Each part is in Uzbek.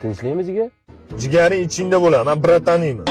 Tinchlikmi jigar? Jigaring ichingda bo'ladi. Men brataniyman.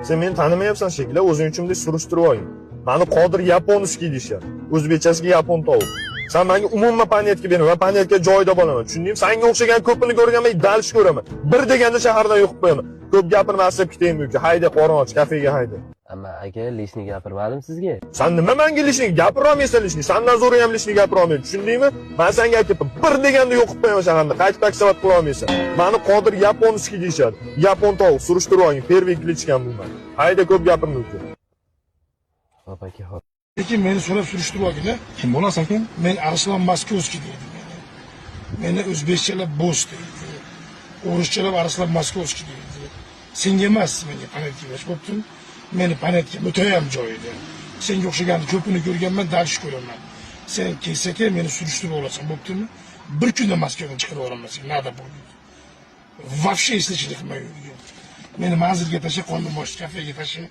Sen meni tanimayapsan shekilli, o'zing uchun deb surishtirib oling. Mani Qodir yaponskiy deyishadi. O'zbekchasiga yapon tovuq. Sen menga umuman panetka berma, men panetka joyida bo'laman. Tushundingmi? Senga o'xshagan ko'pini ko'rganman, dalsh ko'raman. Bir deganda shahardan yo'qib qo'yaman. Ko'p gapirma, asab ketaymi uka. Hayda, qorin och, kafega hayda. Amma aka, lishni gapirmadim sizga. Sen nima menga lishni gapira olmaysan lishni? Sendan zo'ri ham lishni gapira olmaysan. Tushundingmi? Men senga aytibman, bir deganda yo'qib qo'yaman shaharda. Qaytib taksavat qila olmaysan. Mani Qodir yaponskiy deyishadi. Yapon tovuq, surishtirib oling. Первый klichkam bu men. Hayda, ko'p gapirma uka. Xo'p aka, xo'p. Lekin meni so'rab surishtirib olgin-a. Kim bo'lasiz aka? Men Arslan Moskovskiy deydi meni o'zbekchalab Bo'z deydi. O'rischalab Arslan Moskovskiy deydi. Senga emas, menga panetka berish bo'ptimi? Meni panetka mutoyam joyida. Senga o'xshagan ko'pini ko'rganman, dalsh ko'raman. Sen kelsa-ke meni surishtirib olasan, bo'ptimi? Bir kunda Moskvadan chiqarib olaman sen, nada bo'ldi. Вообще eslashlik qilmay yurgan. Meni manzilga tasha, qonun bosh kafega tasha.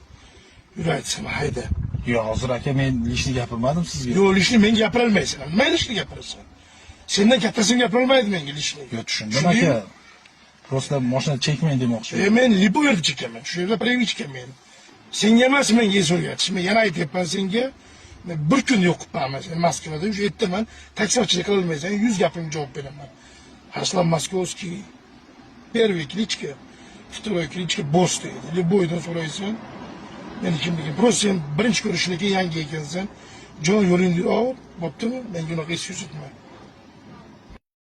Yuraytsam, hayda. Yo'q, hozir aka men lishni gapirmadim sizga. Yo'q, lishni menga gapira olmaysan. Nima lishni gapirasan? Sendan kattasini gapira olmaydi menga lishni. Yo'q, tushundim aka. Просто mashina chekmang demoqchi. Men Lipoverda chekaman. Shu yerda previch chekaman. Senga emas menga so'rayapsiz. Men yana aytyapman senga. Men bir kun yo'qib qolaman. Sen Moskvada o'sha yerdaman. Taksichilik qila olmaysan. 100 gapimga javob beraman. Arslan Moskovskiy, первый кличка, второй кличка Bo'z deydi. Liboydan so'raysan. Meni kimligim. Просто sen birinchi ko'rishlikka yangi ekansan. Jon yo'lingni ol, bo'ptimi? Menga unaqa excuse etma.